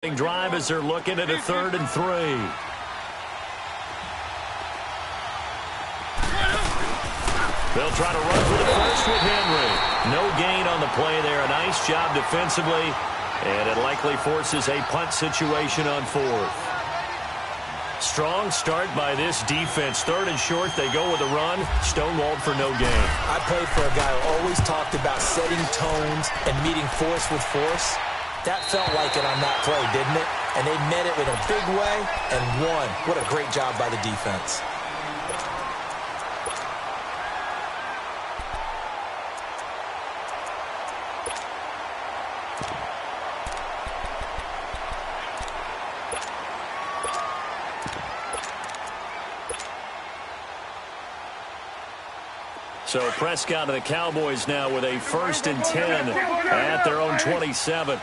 Drive as they're looking at a 3rd and 3. They'll try to run for the first with Henry. No gain on the play there. A nice job defensively, and it likely forces a punt situation on 4th. Strong start by this defense. 3rd and short, they go with a run. Stonewalled for no gain. I played for a guy who always talked about setting tones and meeting force with force. That felt like it on that play, didn't it? And they met it in a big way and won. What a great job by the defense. So Prescott and the Cowboys now with a 1st and 10 at their own 27.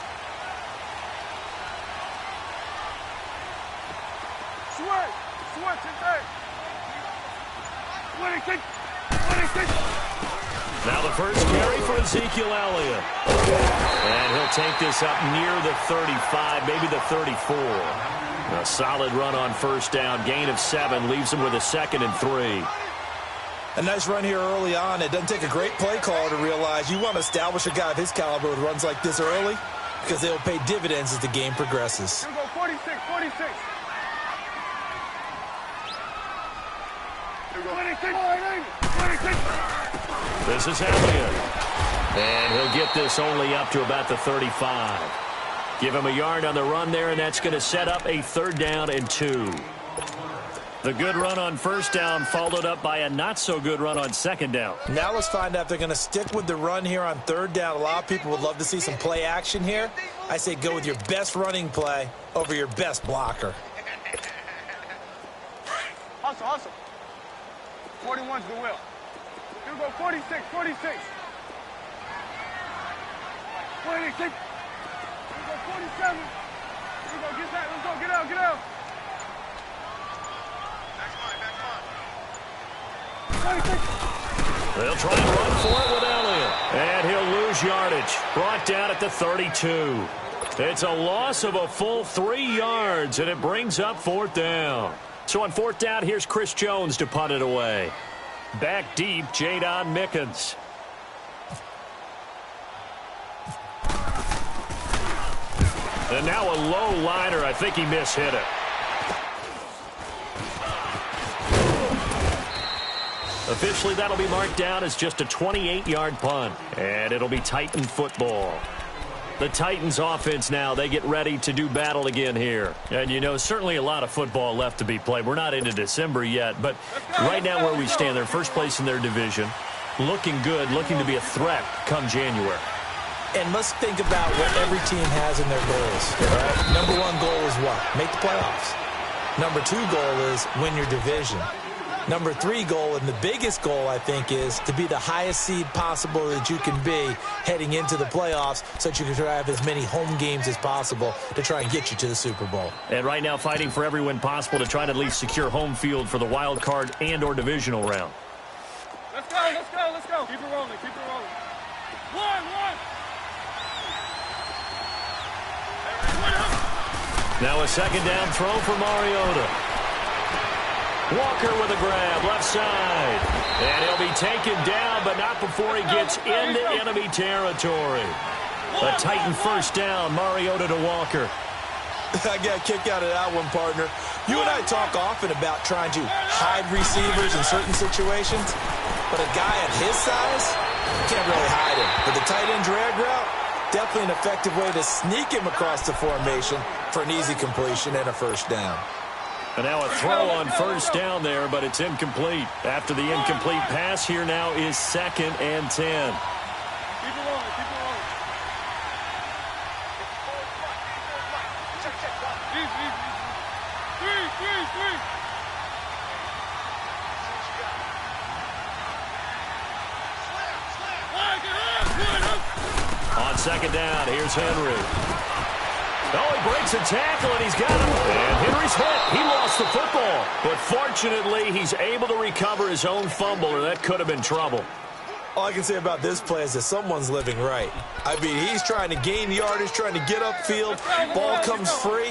Now the first carry for Ezekiel Elliott. And he'll take this up near the 35, maybe the 34. A solid run on 1st down. Gain of 7 leaves him with a 2nd and 3. A nice run here early on. It doesn't take a great play caller to realize you want to establish a guy of his caliber with runs like this early because they'll pay dividends as the game progresses. Here we go, 46. Here we go. 26. This is Elliott. And he'll get this only up to about the 35. Give him a yard on the run there, and that's going to set up a 3rd down and 2. The good run on 1st down followed up by a not-so-good run on 2nd down. Now let's find out if they're going to stick with the run here on 3rd down. A lot of people would love to see some play action here. I say go with your best running play over your best blocker. Hustle. 41's the will. Here we go, 46. 26. Here we go, 47. Here we go, get that. Let's go, get out. They'll try and run for it with Elliott. And he'll lose yardage. Brought down at the 32. It's a loss of a full 3 yards, and it brings up 4th down. So on 4th down, here's Chris Jones to punt it away. Back deep, Jadon Mickens. And now a low liner. I think he mishit it. Officially, that'll be marked down as just a 28-yard punt. And it'll be Titan football. The Titans offense now, they get ready to do battle again here. And, you know, certainly a lot of football left to be played. We're not into December yet, but right now where we stand, they're first place in their division. Looking good, looking to be a threat come January. And let's think about what every team has in their goals. Right? Number 1 goal is what? Make the playoffs. Number 2 goal is win your division. Number 3 goal, and the biggest goal, I think, is to be the highest seed possible that you can be heading into the playoffs so that you can try to have as many home games as possible to try and get you to the Super Bowl. And right now fighting for every win possible to try to at least secure home field for the wild card and or divisional round. Let's go. Keep it rolling. 1. Now a 2nd down throw for Mariota. Walker with a grab, left side. And he'll be taken down, but not before he gets into enemy territory. A Titan 1st down, Mariota to Walker. I got a kick out of that one, partner. You and I talk often about trying to hide receivers in certain situations, but a guy at his size, you can't really hide him. But the tight end drag route, definitely an effective way to sneak him across the formation for an easy completion and a 1st down. And now a throw on 1st down there, but it's incomplete. After the incomplete pass, here now is 2nd and 10. Keep it rolling. Three. On 2nd down, here's Henry. Oh, he breaks a tackle, and he's got him. And Henry's hit. He lost the football. But fortunately, he's able to recover his own fumble, or that could have been trouble. All I can say about this play is that someone's living right. I mean, he's trying to gain yardage, trying to get upfield. Ball comes free.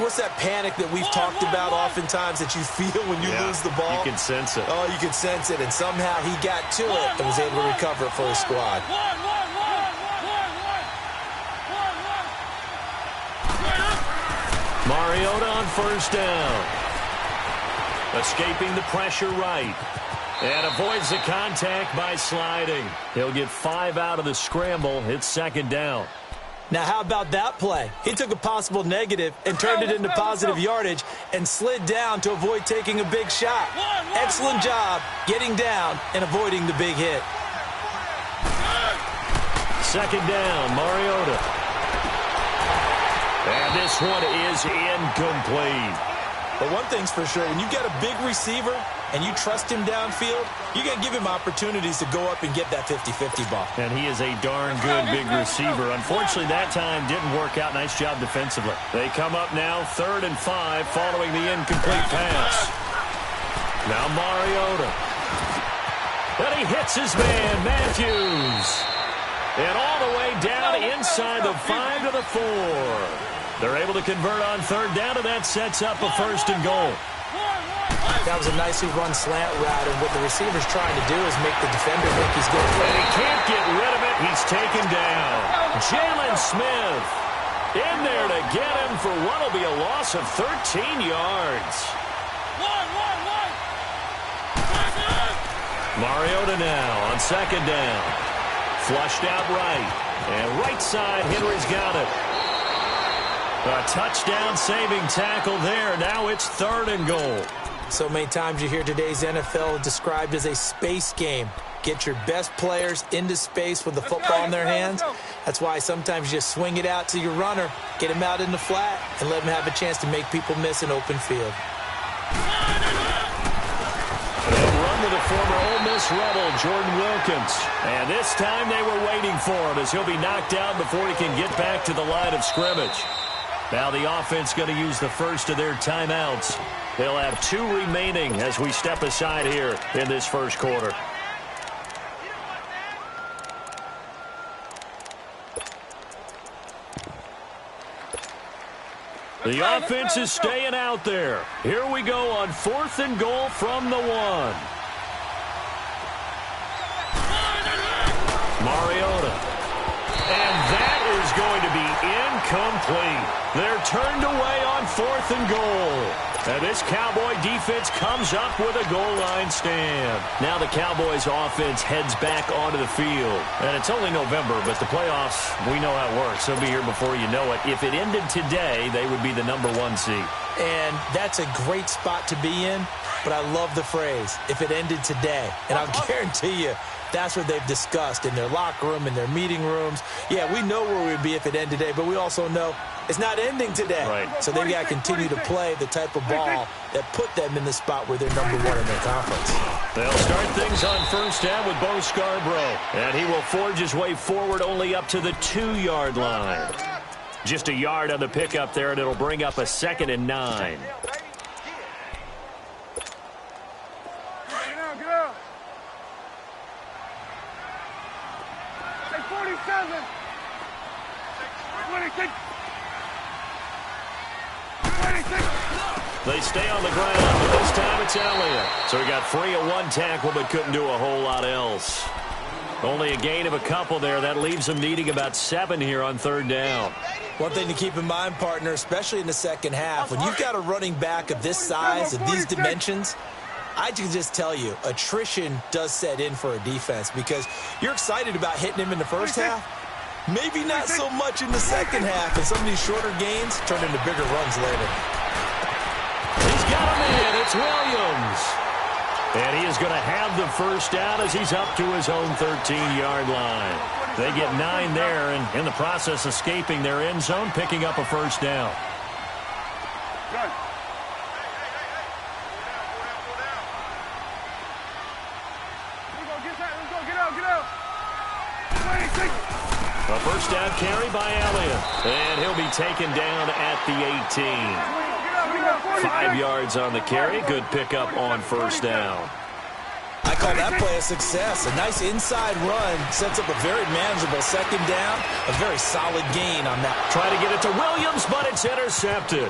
What's that panic that we've talked about oftentimes that you feel when you lose the ball? You can sense it. Oh, you can sense it, and somehow he got to it and was able to recover it for his squad. Mariota on first down. Escaping the pressure right. And avoids the contact by sliding. He'll get 5 out of the scramble. It's second down. Now, how about that play? He took a possible negative and turned it into positive yardage and slid down to avoid taking a big shot. Excellent job getting down and avoiding the big hit. Second down, Mariota. And this one is incomplete. But one thing's for sure, when you've got a big receiver and you trust him downfield, you're going to give him opportunities to go up and get that 50-50 ball. And he is a darn good big receiver. Unfortunately, that time didn't work out. Nice job defensively. They come up now 3rd and 5 following the incomplete pass. Now Mariota. And he hits his man, Matthews. And all the way down inside the 5 to the 4. They're able to convert on 3rd down, and that sets up a 1st and goal. That was a nicely run slant route, and what the receiver's trying to do is make the defender think he's going to. And he can't get rid of it. He's taken down. Jalen Smith in there to get him for what will be a loss of 13 yards. Mariota now on 2nd down. Flushed out right. And right side, Henry's got it. A touchdown-saving tackle there. Now it's 3rd and goal. So many times you hear today's NFL described as a space game. Get your best players into space with the football in their hands. That's why sometimes you just swing it out to your runner, get him out in the flat, and let him have a chance to make people miss an open field. They'll run with the former Ole Miss Rebel, Jordan Wilkins. And this time they were waiting for him as he'll be knocked out before he can get back to the line of scrimmage. Now the offense going to use the first of their timeouts. They'll have 2 remaining as we step aside here in this first quarter. The offense is staying out there. Here we go on 4th and goal from the 1. Mariota. And that is going to be incomplete. They're turned away on 4th and goal. And this Cowboy defense comes up with a goal line stand. Now the Cowboys offense heads back onto the field. And it's only November, but the playoffs, we know how it works. They'll be here before you know it. If it ended today, they would be the number 1 seed. And that's a great spot to be in, but I love the phrase, if it ended today. And I'll guarantee you, that's what they've discussed in their locker room, in their meeting rooms. Yeah, we know where we'd be if it ended today, but we also know it's not ending today. Right. So they've got to continue to play the type of ball that put them in the spot where they're number 1 in their conference. They'll start things on 1st down with Bo Scarborough. And he will forge his way forward only up to the 2-yard line. Just a yard on the pickup there, and it'll bring up a 2nd and 9. Get out. Say 47. 26. 26. They stay on the ground, but this time it's Elliott. So he got free of 1 tackle, but couldn't do a whole lot else. Only a gain of a couple there. That leaves them needing about 7 here on 3rd down. One thing to keep in mind, partner, especially in the second half, when you've got a running back of this size, of these dimensions, I can just tell you, attrition does set in for a defense because you're excited about hitting him in the first half. Maybe not so much in the second half, and some of these shorter gains turn into bigger runs later. He's got him in. It's Williams. And he is going to have the first down as he's up to his own 13-yard line. They get 9 there, and in the process escaping their end zone, picking up a 1st down. Good. Let's go. Get out. 26. A 1st down carry by Elliott. And he'll be taken down at the 18. 5 yards on the carry. Good pickup on 1st down. I call that play a success. A nice inside run sets up a very manageable second down. A very solid gain on that. Try to get it to Williams, but it's intercepted.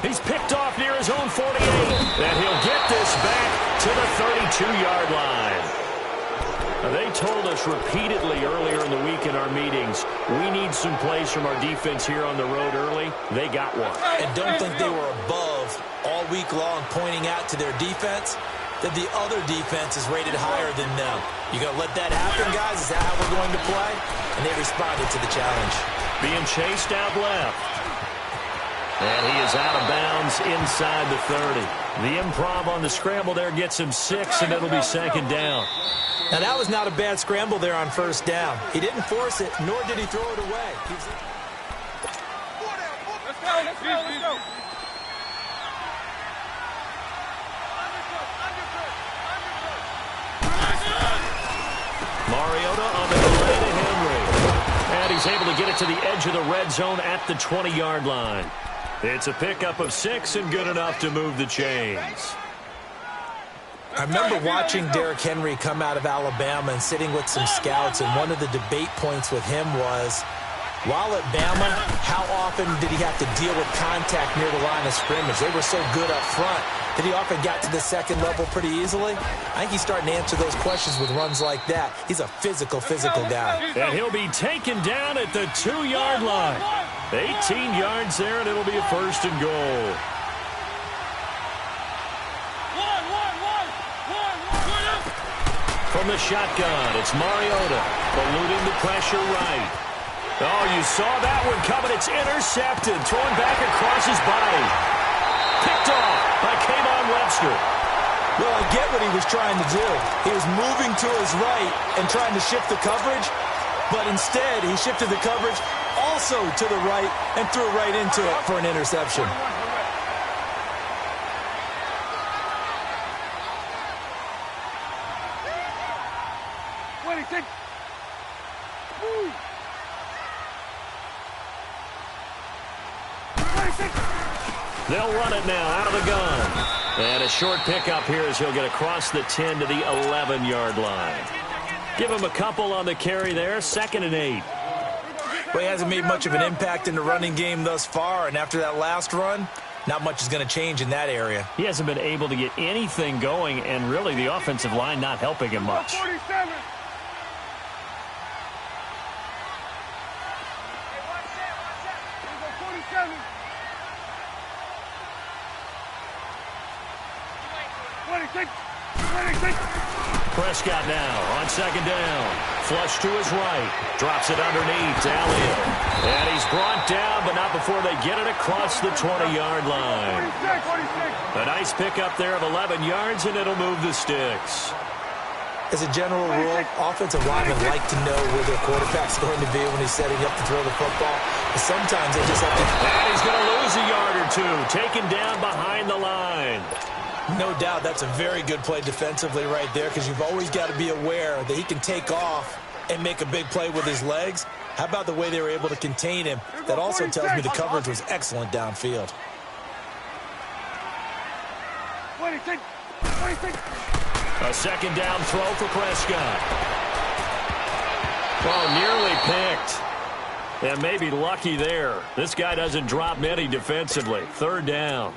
He's picked off near his own 48, and he'll get this back to the 32-yard line. They told us repeatedly earlier in the week in our meetings, we need some plays from our defense here on the road early. They got one. And don't think they were above all week long pointing out to their defense that the other defense is rated higher than them. You going to let that happen, guys? Is that how we're going to play? And they responded to the challenge. Being chased out left. And he is out of bounds inside the 30. The improv on the scramble there gets him 6, and it'll be second down. Now, that was not a bad scramble there on first down. He didn't force it, nor did he throw it away. Let's go. Mariota on the delay to Henry. And he's able to get it to the edge of the red zone at the 20-yard line. It's a pickup of 6 and good enough to move the chains. I remember watching Derrick Henry come out of Alabama and sitting with some scouts, and one of the debate points with him was, while at Bama, how often did he have to deal with contact near the line of scrimmage? They were so good up front that he often got to the second level pretty easily. I think he's starting to answer those questions with runs like that. He's a physical guy. And he'll be taken down at the 2-yard line. 18 yards there, and it'll be a first and goal. From the shotgun, it's Mariota, eluding the pressure right. Oh, you saw that one coming. It's intercepted, thrown back across his body. Picked off by Kayvon Webster. Well, I get what he was trying to do. He was moving to his right and trying to shift the coverage, but instead he shifted the coverage also to the right and threw right into it for an interception. They'll run it now out of the gun. And a short pickup here as he'll get across the 10 to the 11-yard line. Give him a couple on the carry there, 2nd and 8. Well, he hasn't made much of an impact in the running game thus far, and after that last run, not much is going to change in that area. He hasn't been able to get anything going, and really the offensive line not helping him much. 47. Prescott now on 2nd down. Flush to his right. Drops it underneath to Elliott. And he's brought down, but not before they get it across the 20-yard line. A nice pickup there of 11 yards, and it'll move the sticks. As a general rule, offensive linemen like to know where their quarterback's going to be when he's setting up to throw the football. But sometimes they just have to... And he's going to lose a yard or two. Taken down behind the line. No doubt that's a very good play defensively right there, because you've always got to be aware that he can take off and make a big play with his legs. How about the way they were able to contain him? That also tells me the coverage was excellent downfield. 26. A 2nd down throw for Prescott. Oh, nearly picked. And maybe lucky there. This guy doesn't drop many defensively. 3rd down.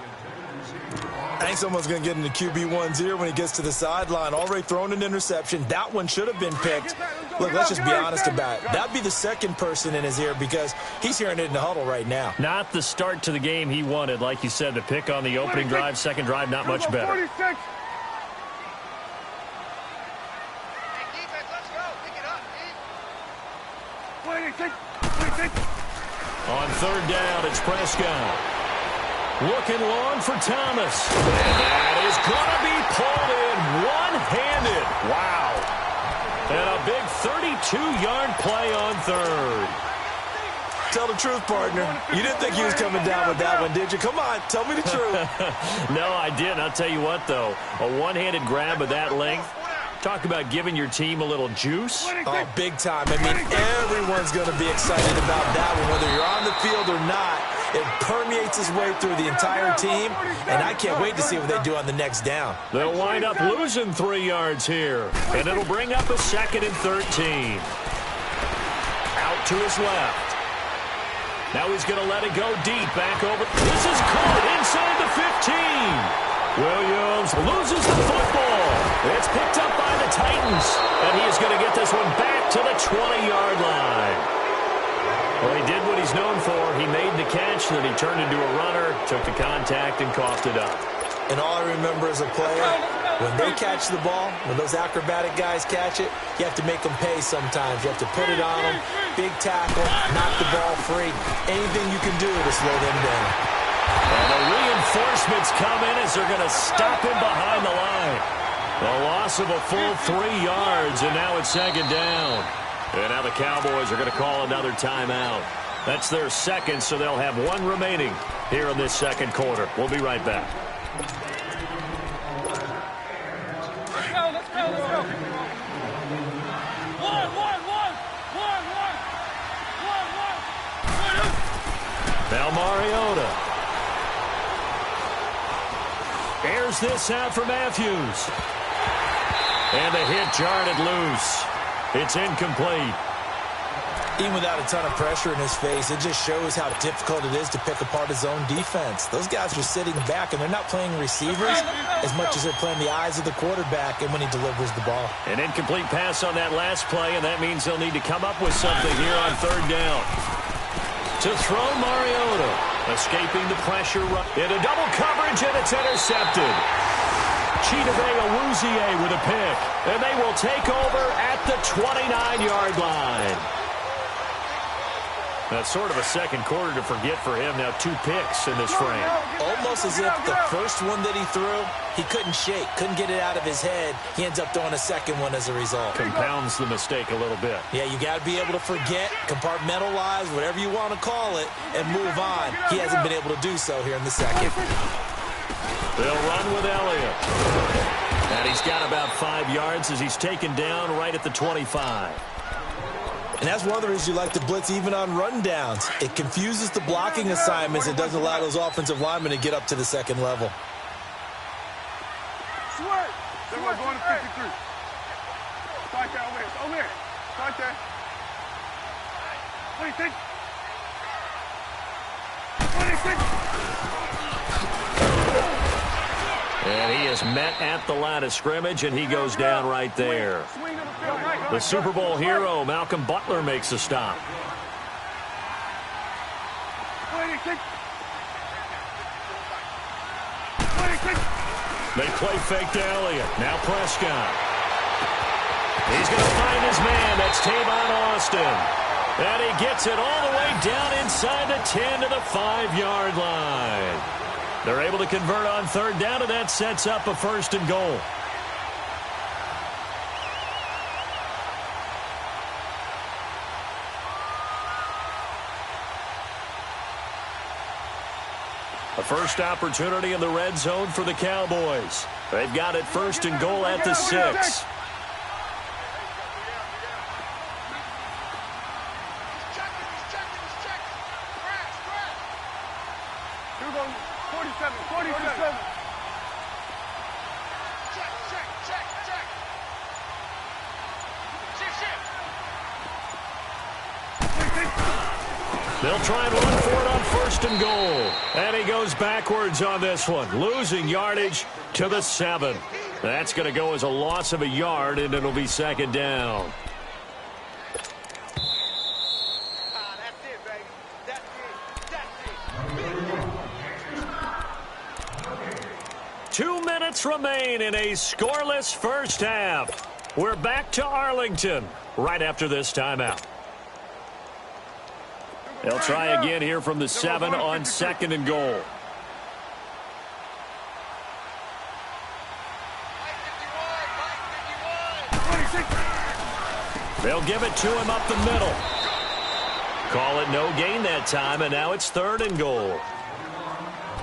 I think someone's going to get into QB1's ear when he gets to the sideline. Already thrown an interception. That one should have been picked. Look, let's just be honest about it. That'd be the second person in his ear because he's hearing it in the huddle right now. Not the start to the game he wanted. Like you said, the pick on the opening drive, second drive, not much better. 46. On 3rd down, it's Prescott. Looking long for Thomas. And that is going to be pulled in one-handed. Wow. And a big 32-yard play on 3rd. Tell the truth, partner. You didn't think he was coming down with that one, did you? Come on, tell me the truth. No, I didn't. I'll tell you what, though. A one-handed grab of that length. Talk about giving your team a little juice. Oh, big time. I mean, everyone's going to be excited about that one, whether you're on the field or not. It permeates its way through the entire team, and I can't wait to see what they do on the next down. They'll wind up losing 3 yards here, and it'll bring up a 2nd and 13. Out to his left. Now he's going to let it go deep, back over. This is caught inside the 15. Williams loses the football. It's picked up by the Titans, and he is going to get this one back to the 20-yard line. Well, he did what he's known for. He made the catch, then he turned into a runner, took the contact, and coughed it up. And all I remember as a player, when they catch the ball, when those acrobatic guys catch it, you have to make them pay sometimes. You have to put it on them, big tackle, knock the ball free. Anything you can do to slow them down. And the reinforcements come in as they're going to stop him behind the line. The loss of a full 3 yards, and now it's 2nd down. And now the Cowboys are going to call another timeout. That's their 2nd, so they'll have 1 remaining here in this 2nd quarter. We'll be right back. Let's go, let's go, let's go. One. Now Mariota airs this out for Matthews. And the hit jarred it loose. It's incomplete. Even without a ton of pressure in his face, it just shows how difficult it is to pick apart his own defense. Those guys are sitting back, and they're not playing receivers as much as they're playing the eyes of the quarterback and when he delivers the ball. An incomplete pass on that last play, and that means they'll need to come up with something here on 3rd down. To throw Mariota, escaping the pressure into double coverage, and it's intercepted. Chidobe Awuzie with a pick, and they will take over at the 29-yard line. That's sort of a 2nd quarter to forget for him. Now 2 picks in this frame. Almost as if the first one that he threw, he couldn't shake, couldn't get it out of his head. He ends up throwing a 2nd one as a result. Compounds the mistake a little bit. Yeah, you got to be able to forget, compartmentalize, whatever you want to call it, and move on. He hasn't been able to do so here in the 2nd. They'll run with Elliott. And he's got about 5 yards as he's taken down right at the 25. And that's one of the reasons you like to blitz even on rundowns. It confuses the blocking assignments. It doesn't allow those offensive linemen to get up to the 2nd level. Sweat. Then we're going to 53. Start there, over here. Start there. 26. 26. And he is met at the line of scrimmage, and he goes down right there. The Super Bowl hero, Malcolm Butler, makes a stop. 26. They play fake to Elliott. Now Prescott. He's going to find his man. That's Tavon Austin. And he gets it all the way down inside the 10 to the 5-yard line. They're able to convert on 3rd down, and that sets up a 1st and goal. A first opportunity in the red zone for the Cowboys. They've got it 1st and goal at the 6. Here we go. 47. They'll try and run for it on 1st and goal. And he goes backwards on this one, losing yardage to the 7. That's going to go as a loss of a yard, and it'll be 2nd down. That's it, baby. That's it. 2 minutes remain in a scoreless first half. We're back to Arlington right after this timeout. They'll try again here from the 7 on 2nd and goal. They'll give it to him up the middle. Call it no gain that time, and now it's 3rd and goal.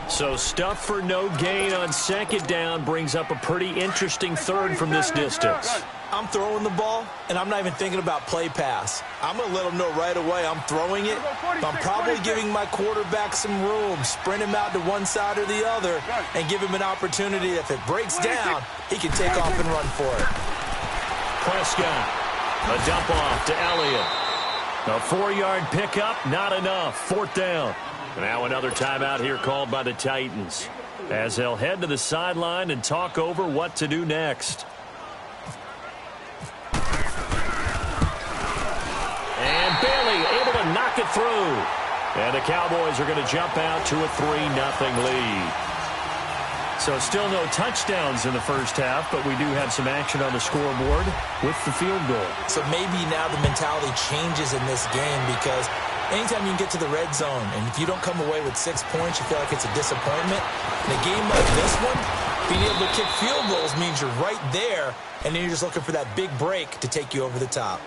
So stuff for no gain on 2nd down brings up a pretty interesting 3rd from this distance. I'm throwing the ball, and I'm not even thinking about play pass. I'm going to let them know right away I'm throwing it. But I'm probably giving my quarterback some room, sprint him out to one side or the other, and give him an opportunity. If it breaks down, he can take off and run for it. Prescott, a dump off to Elliott. A 4-yard pickup, not enough. 4th down. Now another timeout here called by the Titans, as they'll head to the sideline and talk over what to do next. And Bailey able to knock it through. And the Cowboys are going to jump out to a 3-0 lead. So still no touchdowns in the first half, but we do have some action on the scoreboard with the field goal. So maybe now the mentality changes in this game, because anytime you can get to the red zone, and if you don't come away with 6 points, you feel like it's a disappointment. In a game like this one, being able to kick field goals means you're right there, and then you're just looking for that big break to take you over the top.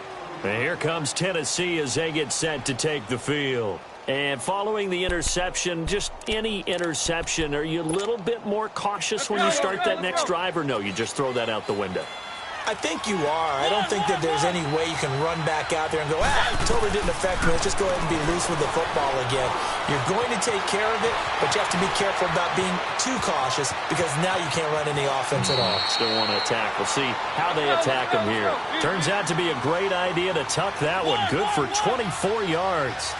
And here comes Tennessee as they get set to take the field. And following the interception, just any interception, are you a little bit more cautious when you start that next drive, or no, you just throw that out the window? I think you are. I don't think that there's any way you can run back out there and go, totally didn't affect me. Let's just go ahead and be loose with the football again. You're going to take care of it, but you have to be careful about being too cautious, because now you can't run any offense at all. Still want to attack. We'll see how they attack them here. Turns out to be a great idea to tuck that one. Good for 24 yards.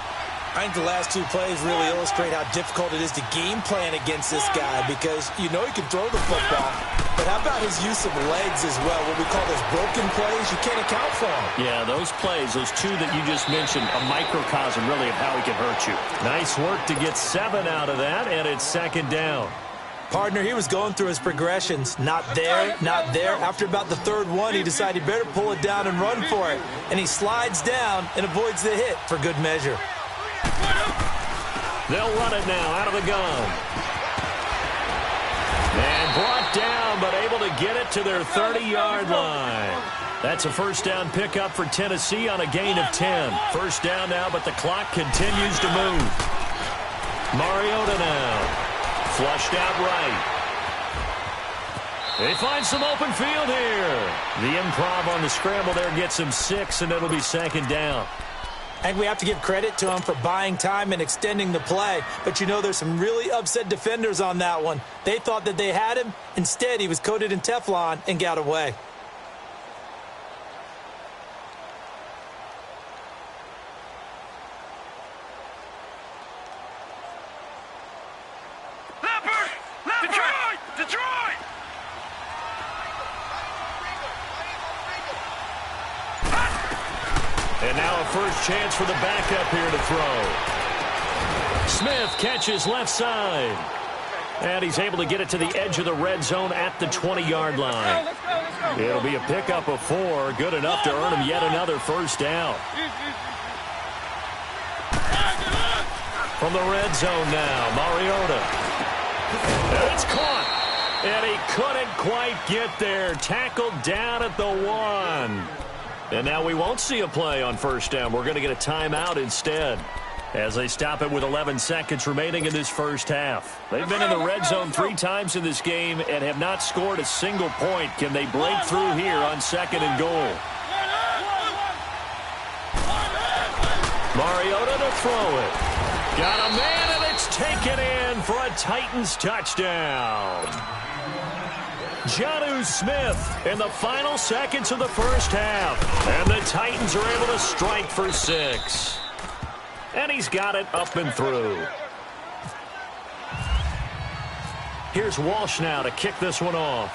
I think the last 2 plays really illustrate how difficult it is to game plan against this guy, because you know he can throw the football, but how about his use of legs as well? What we call those broken plays, you can't account for them. Yeah, those plays, those 2 that you just mentioned, a microcosm really of how he can hurt you. Nice work to get 7 out of that, and it's 2nd down. Partner, he was going through his progressions. Not there, not there. After about the 3rd one, he decided he better pull it down and run for it. And he slides down and avoids the hit for good measure. They'll run it now out of the gun. And brought down, but able to get it to their 30-yard line. That's a 1st down pickup for Tennessee on a gain of 10. 1st down now, but the clock continues to move. Mariota now. Flushed out right. They find some open field here. The improv on the scramble there gets him 6, and it'll be 2nd down. And we have to give credit to him for buying time and extending the play. But you know, there's some really upset defenders on that one. They thought that they had him. Instead, he was coated in Teflon and got away. Detroit! And now a first chance for the backup here to throw. Smith catches left side. And he's able to get it to the edge of the red zone at the 20-yard line. It'll be a pickup of 4, good enough to earn him yet another 1st down. From the red zone now, Mariota. And it's caught. And he couldn't quite get there. Tackled down at the 1. And now we won't see a play on 1st down. We're going to get a timeout instead, as they stop it with 11 seconds remaining in this first half. They've been in the red zone 3 times in this game and have not scored a single point. Can they break through here on 2nd and goal? Mariota to throw it. Got a man, and it's taken in for a Titans touchdown. Jonnu Smith in the final seconds of the first half. And the Titans are able to strike for 6. And he's got it up and through. Here's Walsh now to kick this one off.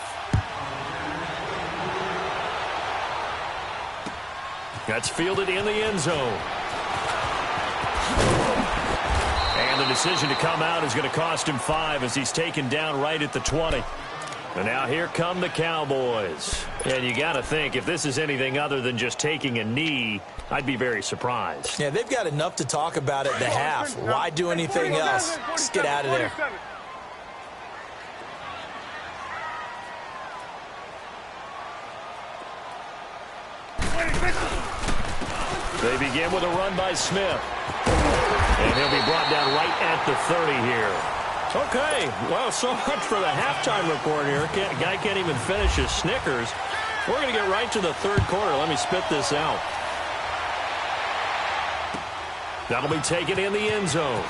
That's fielded in the end zone. And the decision to come out is going to cost him 5 as he's taken down right at the 20. And now here come the Cowboys. And you got to think, if this is anything other than just taking a knee, I'd be very surprised. Yeah, they've got enough to talk about at the half. Why do anything else? Just get out of there. They begin with a run by Smith. And he'll be brought down right at the 30 here. Okay, well, so much for the halftime report here. Guy can't even finish his Snickers. We're going to get right to the third quarter. Let me spit this out. That'll be taken in the end zone.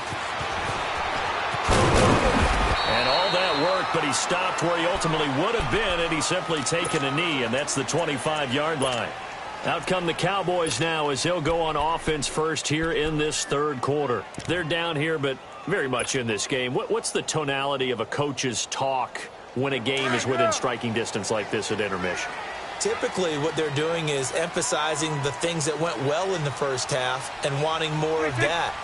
And all that work, but he stopped where he ultimately would have been, and he's simply taken a knee, and that's the 25-yard line. Out come the Cowboys now as they'll go on offense first here in this third quarter. They're down here, but very much in this game. What's the tonality of a coach's talk when a game is within striking distance like this at intermission? Typically, what they're doing is emphasizing the things that went well in the first half and wanting more of that.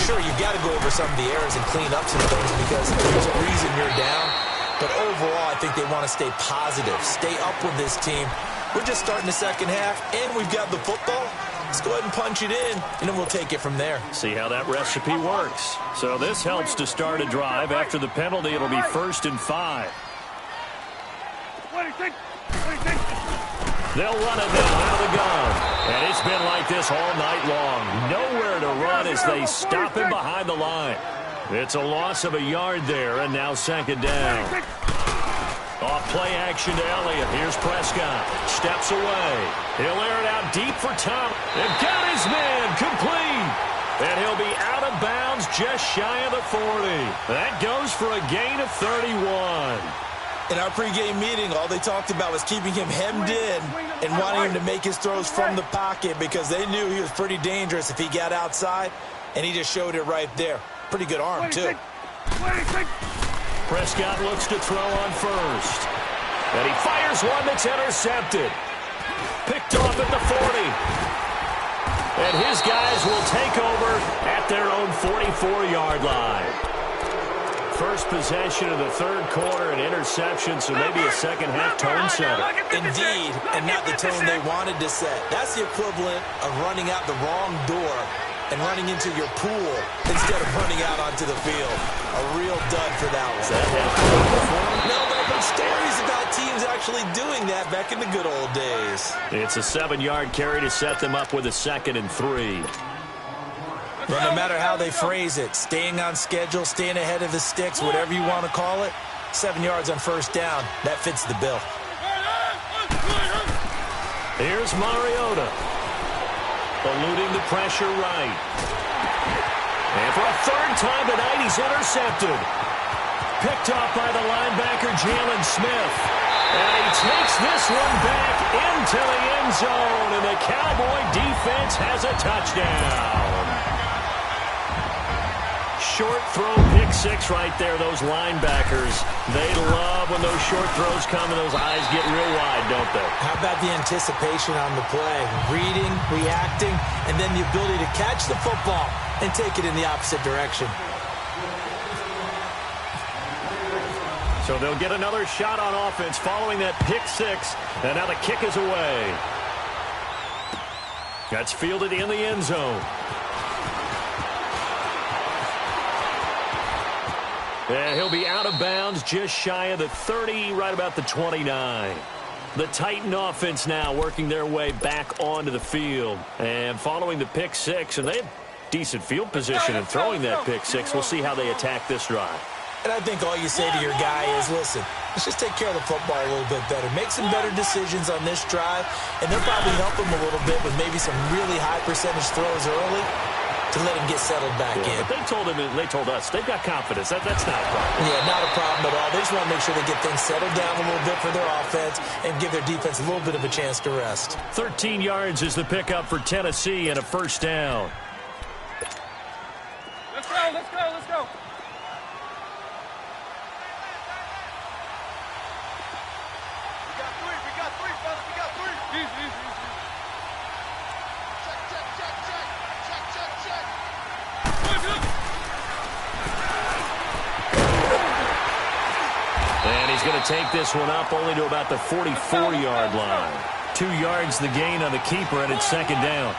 Sure, you've got to go over some of the errors and clean up some things because there's a reason you're down. But overall, I think they want to stay positive, stay up with this team. We're just starting the second half, and we've got the football. Let's go ahead and punch it in, and then we'll take it from there. See how that recipe works. So this helps to start a drive. After the penalty, it'll be 1st and 5. 26. They'll run it now out of the gun. And it's been like this all night long. Nowhere to run as they stop him behind the line. It's a loss of a yard there, and now 2nd down. Off play action to Elliott. Here's Prescott. Steps away. He'll air it out deep for Tom. And got his man complete. And he'll be out of bounds just shy of the 40. That goes for a gain of 31. In our pregame meeting, all they talked about was keeping him hemmed in and wanting him to make his throws from the pocket because they knew he was pretty dangerous if he got outside, and he just showed it right there. Pretty good arm, too. Prescott looks to throw on first. And he fires one that's intercepted. Picked off at the 40. And his guys will take over at their own 44-yard line. First possession of the third quarter, an interception, so maybe a second-half tone setter. Indeed, and not the tone they wanted to set. That's the equivalent of running out the wrong door and running into your pool instead of running out onto the field. A real dud for that one. Does that happen before? No, but I've heard stories about teams actually doing that back in the good old days. It's a 7-yard carry to set them up with a 2nd and 3. Well, no matter how they phrase it, staying on schedule, staying ahead of the sticks, whatever you want to call it, 7 yards on 1st down, that fits the bill. Here's Mariota. Eluding the pressure right. And for a 3rd time tonight, he's intercepted. Picked off by the linebacker, Jalen Smith. And he takes this one back into the end zone, and the Cowboy defense has a touchdown. Short throw, pick 6 right there. Those linebackers, they love when those short throws come and those eyes get real wide, don't they? How about the anticipation on the play? Reading, reacting, and then the ability to catch the football and take it in the opposite direction. So they'll get another shot on offense following that pick 6, and now the kick is away. That's fielded in the end zone. And he'll be out of bounds just shy of the 30, right about the 29. The Titan offense now working their way back onto the field. And following the pick 6, and they have decent field position in throwing that pick 6. We'll see how they attack this drive. And I think all you say to your guy is, listen, let's just take care of the football a little bit better. Make some better decisions on this drive, and they'll probably help him a little bit with maybe some really high percentage throws early to let him get settled back in. But they told us they've got confidence. That's not a problem. Yeah, not a problem at all. They just want to make sure they get things settled down a little bit for their offense and give their defense a little bit of a chance to rest. 13 yards is the pickup for Tennessee and a 1st down. Let's go, let's go, let's go. We got three, fellas, we got 3. Easy. And he's going to take this one up only to about the 44-yard line. 2 yards the gain on the keeper, and it's 2nd down.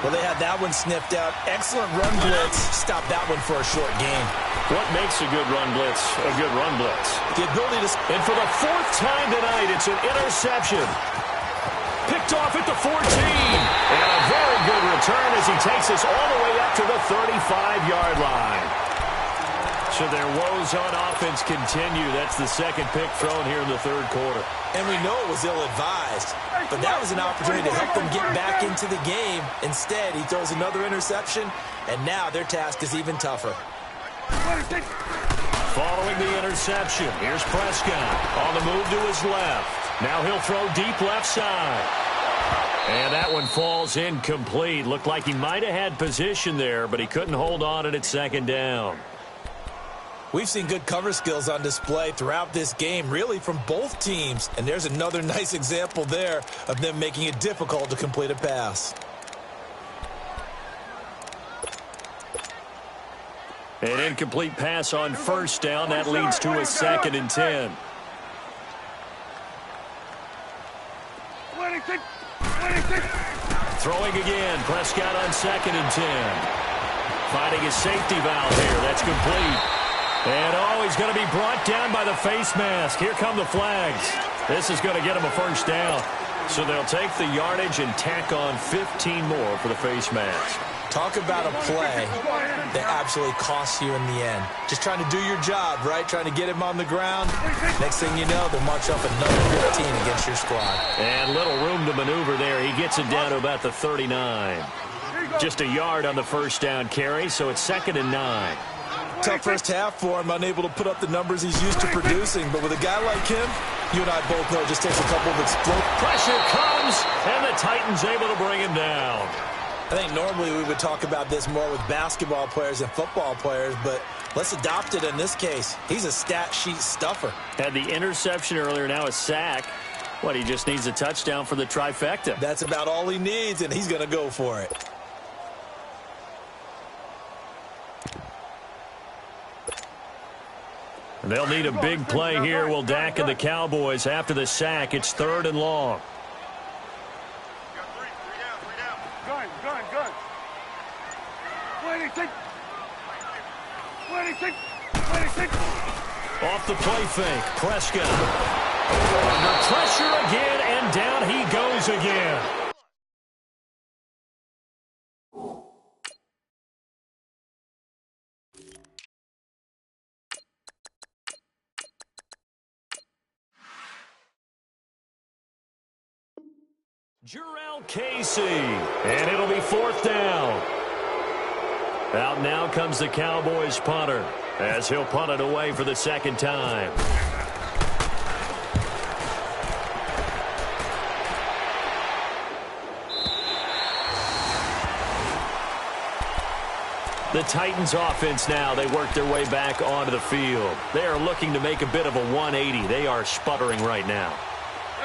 Well, they had that one sniffed out. Excellent run blitz. Stop that one for a short gain. What makes a good run blitz a good run blitz? The ability to... And for the 4th time tonight, it's an interception. Picked off at the 14. And a very good return as he takes us all the way up to the 35-yard line. So their woes on offense continue. That's the second pick thrown here in the third quarter. And we know it was ill-advised, but that was an opportunity to help them get back into the game. Instead, he throws another interception, and now their task is even tougher. Following the interception, here's Prescott on the move to his left. Now he'll throw deep left side. And that one falls incomplete. Looked like he might have had position there, but he couldn't hold on at second down. We've seen good cover skills on display throughout this game, really from both teams. And there's another nice example there of them making it difficult to complete a pass. An incomplete pass on first down. That leads to a 2nd and 10. 26. Throwing again. Prescott on 2nd and 10. Finding his safety valve here. That's complete. And, he's going to be brought down by the face mask. Here come the flags. This is going to get him a first down. So they'll take the yardage and tack on 15 more for the face mask. Talk about a play that absolutely costs you in the end. Just trying to do your job, right? Trying to get him on the ground. Next thing you know, they'll march up another 15 against your squad. And little room to maneuver there. He gets it down to about the 39. Just a yard on the first down carry, so it's 2nd and 9. Tough first half for him, unable to put up the numbers he's used to producing. But with a guy like him, you and I both know it just takes a couple of explosive. Pressure comes, and the Titans able to bring him down. I think normally we would talk about this more with basketball players and football players, but let's adopt it in this case. He's a stat sheet stuffer. Had the interception earlier, now a sack. What, he just needs a touchdown for the trifecta. That's about all he needs, and he's going to go for it. They'll need a big play here. Will Dak and the Cowboys after the sack. It's 3rd and long. Gun. 26. Off the play fake. Prescott. Under pressure again, and down he goes again. Jurrell Casey, and it'll be 4th down. Out now comes the Cowboys punter, as he'll punt it away for the 2nd time. The Titans offense now, they work their way back onto the field. They are looking to make a bit of a 180. They are sputtering right now.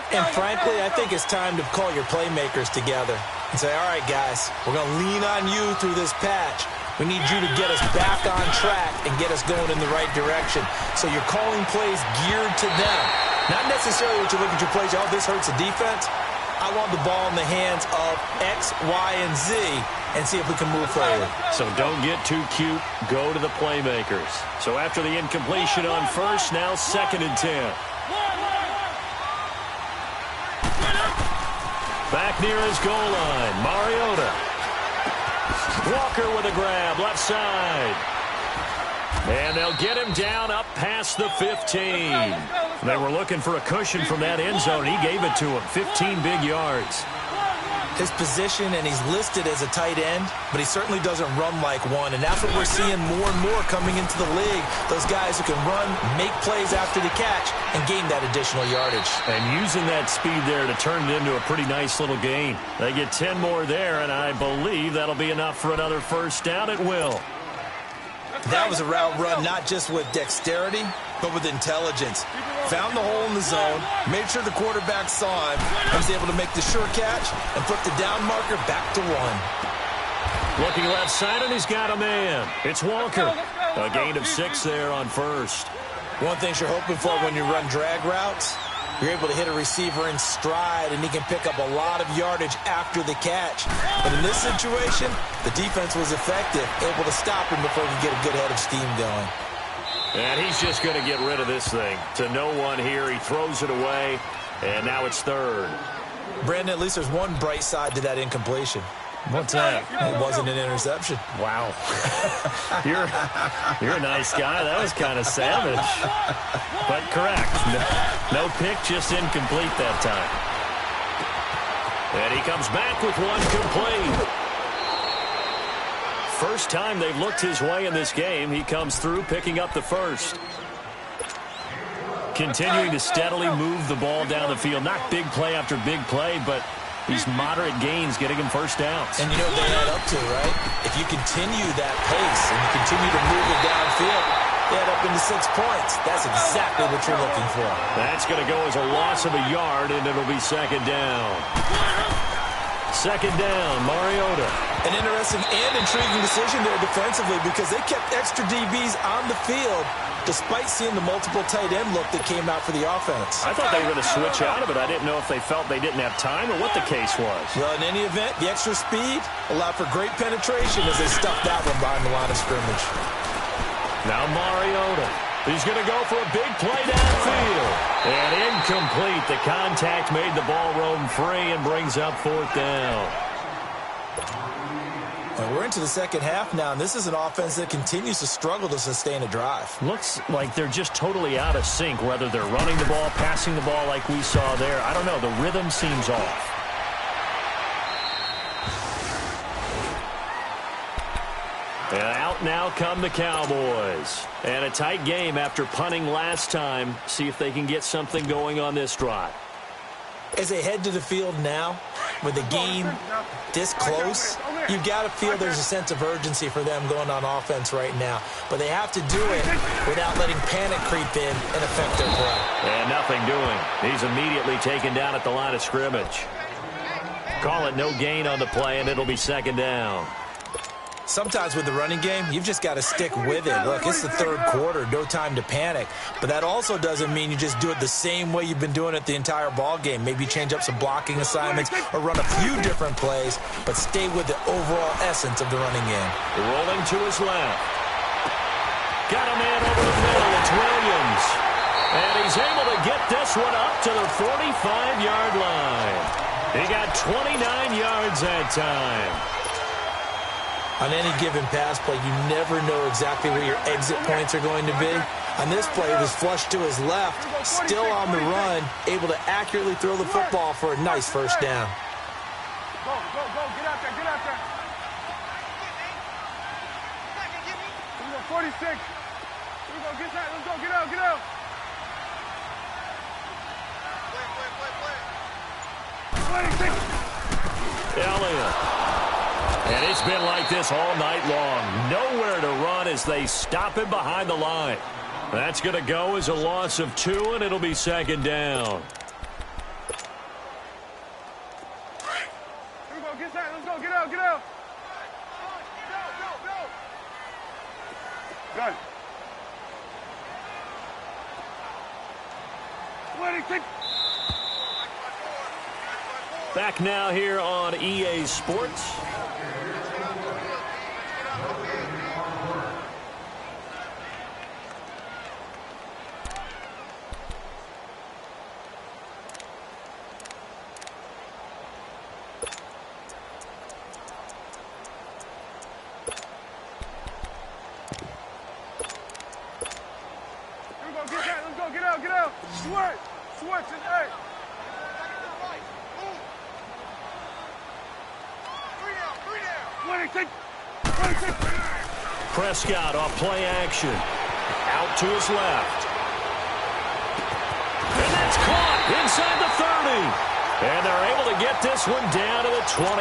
And frankly, I think it's time to call your playmakers together and say, all right, guys, we're going to lean on you through this patch. We need you to get us back on track and get us going in the right direction. So you're calling plays geared to them. Not necessarily what you look at your plays, oh, this hurts the defense. I want the ball in the hands of X, Y, and Z and see if we can move forward. So don't get too cute. Go to the playmakers. So after the incompletion on first, now 2nd and 10. Back near his goal line, Mariota. Walker with a grab, left side. And they'll get him down up past the 15. They were looking for a cushion from that end zone. He gave it to him, 15 big yards. His position, and he's listed as a tight end, but he certainly doesn't run like one, and that's what we're seeing more and more coming into the league. Those guys who can run, make plays after the catch, and gain that additional yardage. And using that speed there to turn it into a pretty nice little gain. They get 10 more there, and I believe that'll be enough for another first down. It will. That was a route run not just with dexterity, but with intelligence. Found the hole in the zone, made sure the quarterback saw him, and was able to make the sure catch and put the down marker back to 1. Looking left side, and he's got a man. It's Walker. A gain of 6 there on first. One thing you're hoping for when you run drag routes, you're able to hit a receiver in stride, and he can pick up a lot of yardage after the catch. But in this situation, the defense was effective, able to stop him before he could get a good head of steam going. And he's just going to get rid of this thing. To no one here, he throws it away, and now it's 3rd. Brandon, at least there's one bright side to that incompletion. What's that? It wasn't an interception. Wow. You're a nice guy. That was kind of savage. But correct. No pick, just incomplete that time. And he comes back with one complete. First time they've looked his way in this game. He comes through picking up the first. Continuing to steadily move the ball down the field. Not big play after big play, but these moderate gains getting him first downs. And you know what they add up to, right? If you continue that pace and you continue to move it downfield, they add up into 6 points. That's exactly what you're looking for. That's going to go as a loss of a yard, and it'll be second down. Second down, Mariota. An interesting and intriguing decision there defensively because they kept extra DBs on the field despite seeing the multiple tight end look that came out for the offense. I thought they were going to switch out of it. I didn't know if they felt they didn't have time or what the case was. Well, in any event, the extra speed allowed for great penetration as they stuffed that one behind the line of scrimmage. Now Mariota. He's going to go for a big play downfield. And incomplete. The contact made the ball roam free and brings up fourth down. And we're into the second half now, and this is an offense that continues to struggle to sustain a drive. Looks like they're just totally out of sync, whether they're running the ball, passing the ball like we saw there. I don't know. The rhythm seems off. And out now come the Cowboys. And a tight game after punting last time. See if they can get something going on this drive. As they head to the field now, with the game this close, you've got to feel there's a sense of urgency for them going on offense right now. But they have to do it without letting panic creep in and affect their play. And nothing doing. He's immediately taken down at the line of scrimmage. Call it no gain on the play, and it'll be second down. Sometimes with the running game, you've just got to stick with it. Look, it's the third quarter, no time to panic. But that also doesn't mean you just do it the same way you've been doing it the entire ball game. Maybe change up some blocking assignments or run a few different plays, but stay with the overall essence of the running game. Rolling to his left. Got a man over the middle. It's Williams. And he's able to get this one up to the 45-yard line. He got 29 yards that time. On any given pass play, you never know exactly where your exit points are going to be. On this play, it was flushed to his left, still on the run, able to accurately throw the football for a nice first down. Go, go, go. Get out there, get out there. Here we go, 46. Here we go, get that. Let's go, get out, get out. Play. Elliott. And it's been like this all night long. Nowhere to run as they stop him behind the line. That's going to go as a loss of 2, and it'll be second down. Here we go, get that. Let's go, get out, get out. Go, go, go. Good. 26. Back now here on EA Sports. Get out, get out. Switch. Switch it, hey. Three down. 26. Prescott off play action. Out to his left. And that's caught inside the 30. And they're able to get this one down to the 25.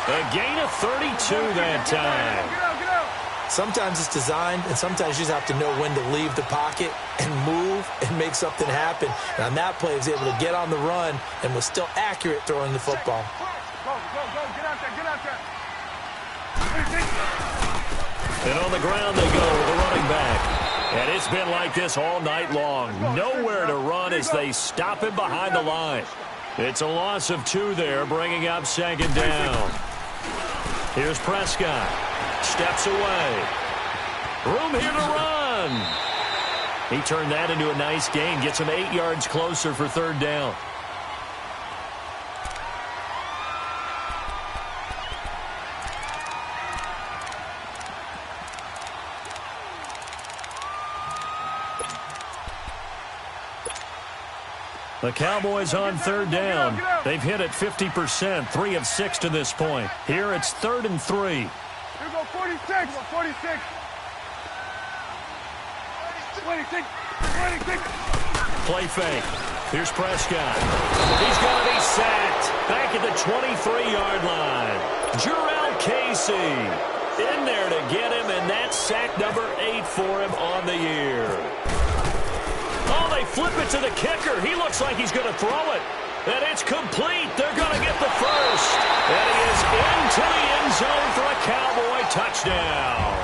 A gain of 32 that time. Get out, get out. Sometimes it's designed, and sometimes you just have to know when to leave the pocket and move and make something happen. And on that play, he was able to get on the run and was still accurate throwing the football. Go, go, go. Get out there, get out there. And on the ground they go with the running back. And it's been like this all night long. Nowhere to run as they stop him behind the line. It's a loss of 2 there, bringing up second down. Here's Prescott. Steps away. Room here to run. He turned that into a nice gain. Gets him 8 yards closer for third down. The Cowboys on third down. They've hit it 50%, 3 of 6 to this point. Here it's 3rd and 3. Here go 46. 46. 26. 26. Play fake. Here's Prescott. He's going to be sacked. Back at the 23-yard line. Jurrell Casey in there to get him, and that's sack number 8 for him on the year. Oh, they flip it to the kicker. He looks like he's going to throw it. And it's complete. They're going to get the first. And he is into the end zone for a Cowboy touchdown.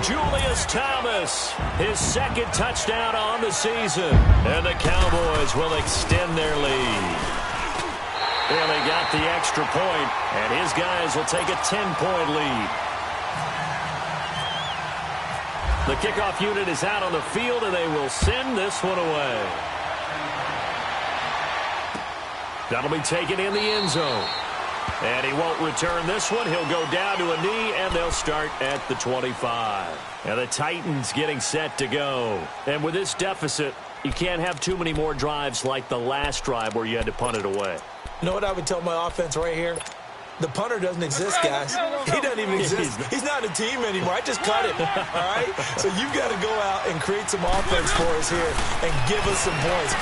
Julius Thomas, his 2nd touchdown on the season. And the Cowboys will extend their lead. Well, they got the extra point, and his guys will take a 10-point lead. The kickoff unit is out on the field, and they will send this one away. That'll be taken in the end zone. And he won't return this one. He'll go down to a knee, and they'll start at the 25. And the Titans getting set to go. And with this deficit, you can't have too many more drives like the last drive where you had to punt it away. You know what I would tell my offense right here? The punter doesn't exist, guys. He doesn't even exist. He's not a team anymore. I just cut him, all right? So you've got to go out and create some offense for us here and give us some points.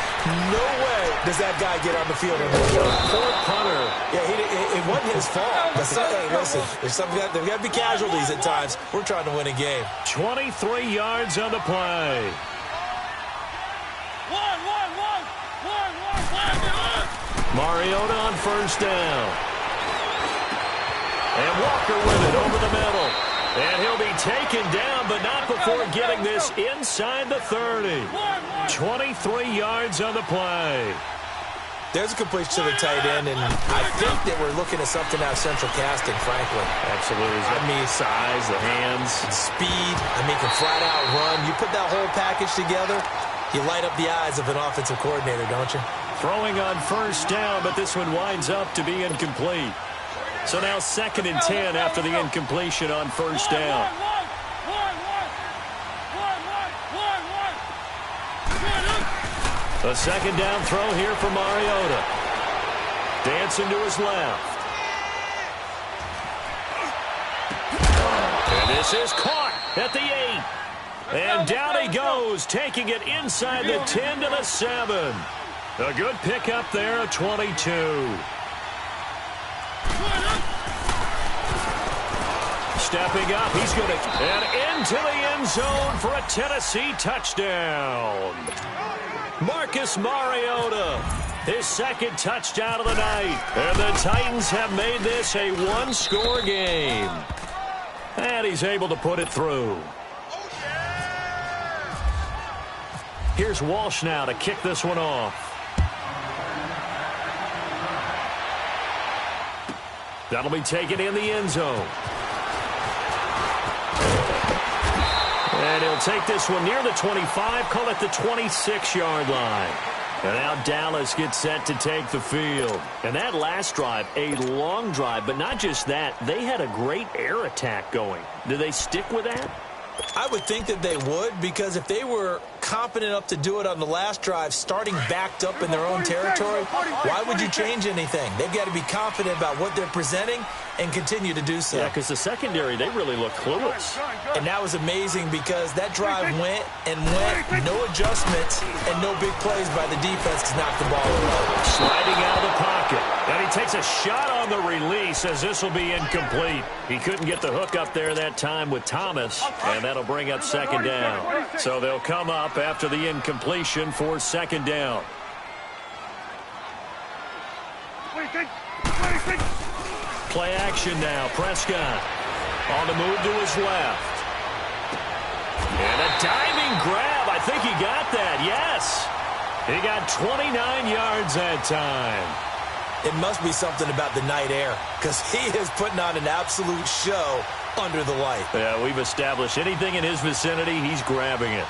No way does that guy get on the field anymore. Poor punter. Yeah, it wasn't his fault. But hey, listen, there's got to be casualties at times. We're trying to win a game. 23 yards on the play. Mariota on first down. And Walker with it over the middle. And he'll be taken down, but not before getting this inside the 30. 23 yards on the play. There's a completion to the tight end, and I think that we're looking at something out of central casting, frankly. Absolutely. I mean, size, the hands. Speed. I mean, can flat out run. You put that whole package together, you light up the eyes of an offensive coordinator, don't you? Throwing on first down, but this one winds up to be incomplete. So now 2nd and 10 after the incompletion on first down. A 2nd down throw here for Mariota. Dancing to his left. And this is caught at the 8. And down he goes, taking it inside the 10 to the 7. A good pickup there at 22. Stepping up, he's going to... And into the end zone for a Tennessee touchdown. Marcus Mariota, his 2nd touchdown of the night. And the Titans have made this a one-score game. And he's able to put it through. Here's Walsh now to kick this one off. That'll be taken in the end zone. And he'll take this one near the 25, call it the 26-yard line. And now Dallas gets set to take the field. And that last drive, a long drive, but not just that, they had a great air attack going. Do they stick with that? I would think that they would, because if they were confident enough to do it on the last drive, starting backed up in their own territory, why would you change anything? They've got to be confident about what they're presenting and continue to do so. Yeah, because the secondary, they really look clueless. And that was amazing because that drive went and went, no adjustments and no big plays by the defense to knock the ball away. Sliding out of the pocket. And he takes a shot on the release as this will be incomplete. He couldn't get the hook up there that time with Thomas, and that'll bring up 2nd down. So they'll come up after the incompletion for 2nd down. Play action now. Prescott on the move to his left. And a diving grab. I think he got that. Yes. He got 29 yards that time. It must be something about the night air, because he is putting on an absolute show under the light. Yeah, we've established anything in his vicinity, he's grabbing it.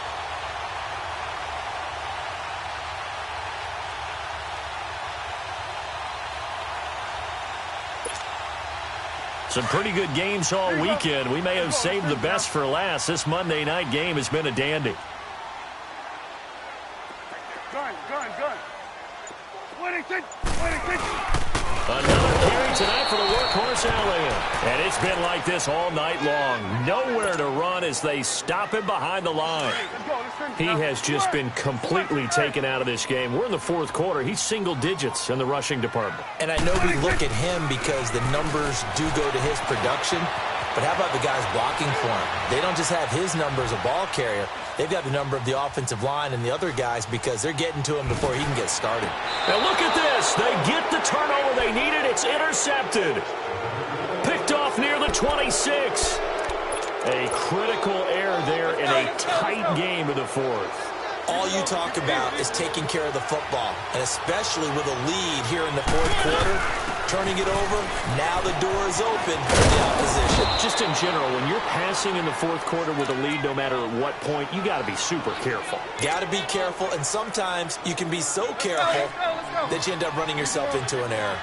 Some pretty good games all weekend. We may have saved the best for last. This Monday night game has been a dandy. Gun. 26. 26. Another carry tonight for the workhorse Elliott. And it's been like this all night long. Nowhere to run as they stop him behind the line. He has just been completely taken out of this game. We're in the fourth quarter. He's single digits in the rushing department. And I know we look at him because the numbers do go to his production. But how about the guys blocking for him? They don't just have his number as a ball carrier. They've got the number of the offensive line and the other guys because they're getting to him before he can get started. Now look at this. They get the turnover they needed. It's intercepted. Picked off near the 26. A critical error there in a tight game of the fourth. All you talk about is taking care of the football, and especially with a lead here in the fourth quarter, turning it over, now the door is open for the opposition. Just in general, when you're passing in the fourth quarter with a lead, no matter at what point, you got to be super careful. Got to be careful, and sometimes you can be so careful that you end up running yourself into an error.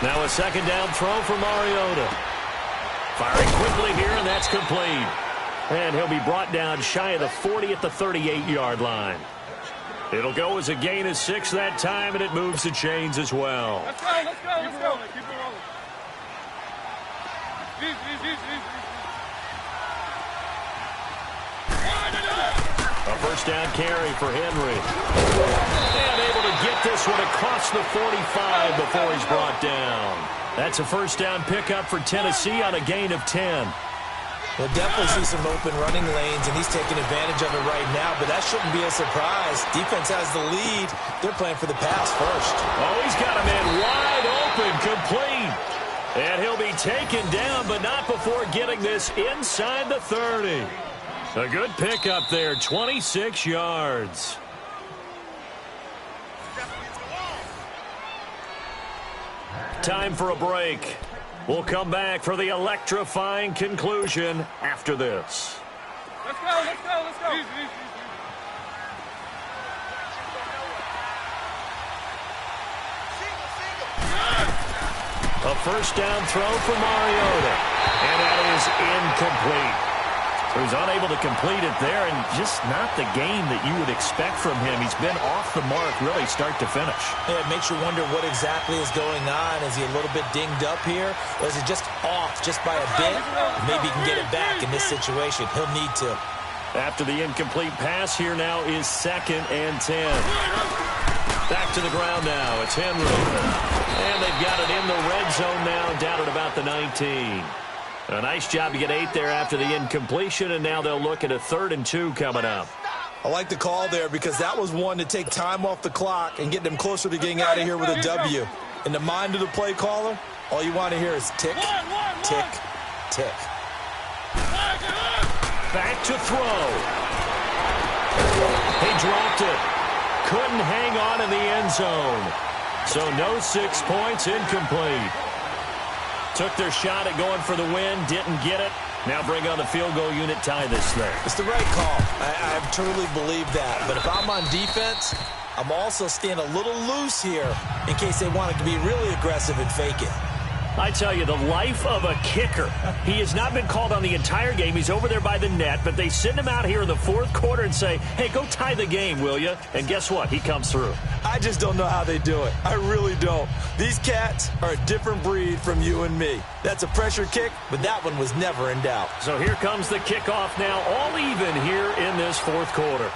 Now a second down throw for Mariota. Firing quickly here, and that's complete. And he'll be brought down shy of the 40 at the 38-yard line. It'll go as a gain of 6 that time, and it moves the chains as well. Let's go. Keep it rolling. A first down carry for Henry. And able to get this one across the 45 before he's brought down. That's a first down pickup for Tennessee on a gain of 10. We'll definitely see some open running lanes, and he's taking advantage of it right now, but that shouldn't be a surprise. Defense has the lead. They're playing for the pass first. Oh, he's got him in wide open, complete. And he'll be taken down, but not before getting this inside the 30. A good pickup there, 26 yards. Time for a break. We'll come back for the electrifying conclusion after this. Let's go. A first down throw for Mariota. And that is incomplete. He was unable to complete it there, and just not the game that you would expect from him. He's been off the mark really start to finish. Yeah, it makes you wonder what exactly is going on. Is he a little bit dinged up here? Or is he just off just by a bit? Maybe he can get it back in this situation. He'll need to. After the incomplete pass, here now is 2nd and 10. Back to the ground now. It's Henry. And they've got it in the red zone now, down at about the 19. A nice job to get 8 there after the incompletion, and now they'll look at a 3rd and 2 coming up. I like the call there because that was one to take time off the clock and get them closer to getting out of here with a W. In the mind of the play caller, all you want to hear is tick, tick, tick. Back to throw. He dropped it. Couldn't hang on in the end zone. So no 6 points, incomplete. Took their shot at going for the win, didn't get it. Now bring on the field goal unit, tie this thing. It's the right call. I truly believe that. But if I'm on defense, I'm also staying a little loose here in case they want to be really aggressive and fake it. I tell you, the life of a kicker. He has not been called on the entire game. He's over there by the net, but they send him out here in the fourth quarter and say, hey, go tie the game, will you? And guess what? He comes through. I just don't know how they do it. I really don't. These cats are a different breed from you and me. That's a pressure kick, but that one was never in doubt. So here comes the kickoff now, all even here in this fourth quarter.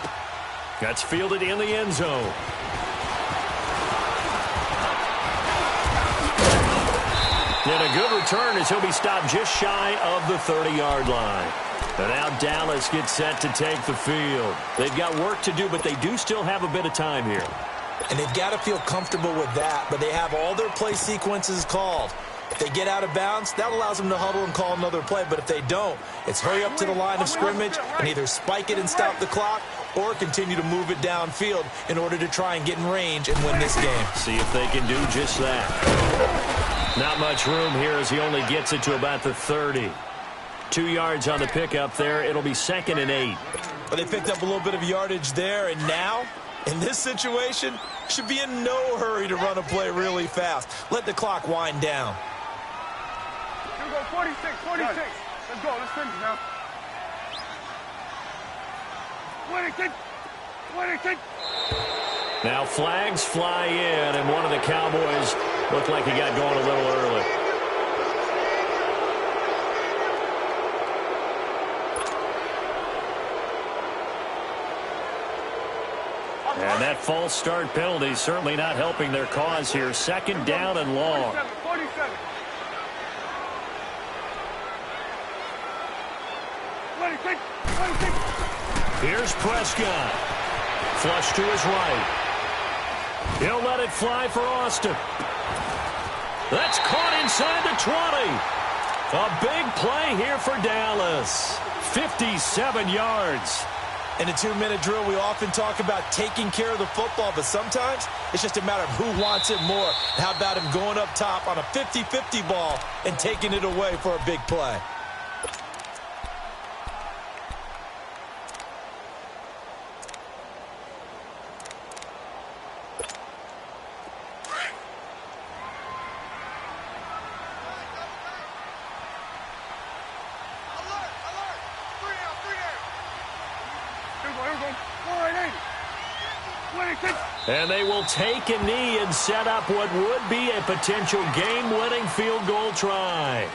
That's fielded in the end zone. And a good return as he'll be stopped just shy of the 30-yard line. And now Dallas gets set to take the field. They've got work to do, but they do still have a bit of time here. And they've got to feel comfortable with that, but they have all their play sequences called. If they get out of bounds, that allows them to huddle and call another play. But if they don't, it's hurry up to the line of scrimmage and either spike it and stop the clock or continue to move it downfield in order to try and get in range and win this game. See if they can do just that. Not much room here as he only gets it to about the 30. 2 yards on the pickup there. It'll be 2nd and 8. But they picked up a little bit of yardage there, and now, in this situation, should be in no hurry to run a play really fast. Let the clock wind down. You go 46. Let's go. Let's finish now. 20, 20. Now flags fly in, and one of the Cowboys looked like he got going a little early. And that false start penalty certainly not helping their cause here. Second down and long. 47. 26. Here's Prescott. Flush to his right. He'll let it fly for Austin. That's caught inside the 20. A big play here for Dallas. 57 yards. In a 2-minute drill, we often talk about taking care of the football, but sometimes it's just a matter of who wants it more. How about him going up top on a 50-50 ball and taking it away for a big play? And they will take a knee and set up what would be a potential game-winning field goal try.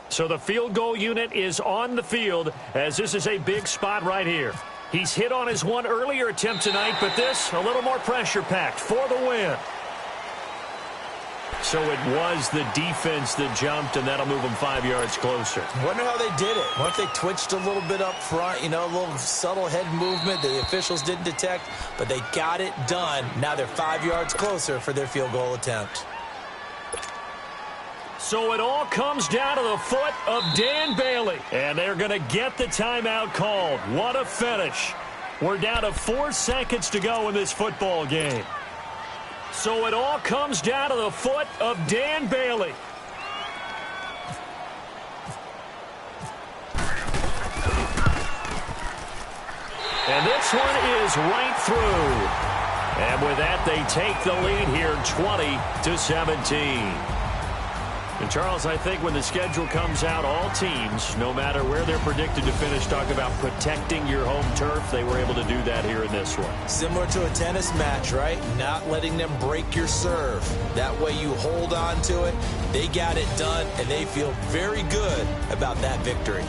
So the field goal unit is on the field as this is a big spot right here. He's hit on his one earlier attempt tonight, but this a little more pressure-packed for the win. So it was the defense that jumped, and that'll move them 5 yards closer. Wonder how they did it. What if they twitched a little bit up front, a little subtle head movement that the officials didn't detect, but they got it done. Now they're 5 yards closer for their field goal attempt. So it all comes down to the foot of Dan Bailey. And they're going to get the timeout called. What a finish. We're down to 4 seconds to go in this football game. So it all comes down to the foot of Dan Bailey. And this one is right through. And with that, they take the lead here 20-17. And, Charles, I think when the schedule comes out, all teams, no matter where they're predicted to finish, talk about protecting your home turf. They were able to do that here in this one. Similar to a tennis match, right? Not letting them break your serve. That way you hold on to it. They got it done, and they feel very good about that victory.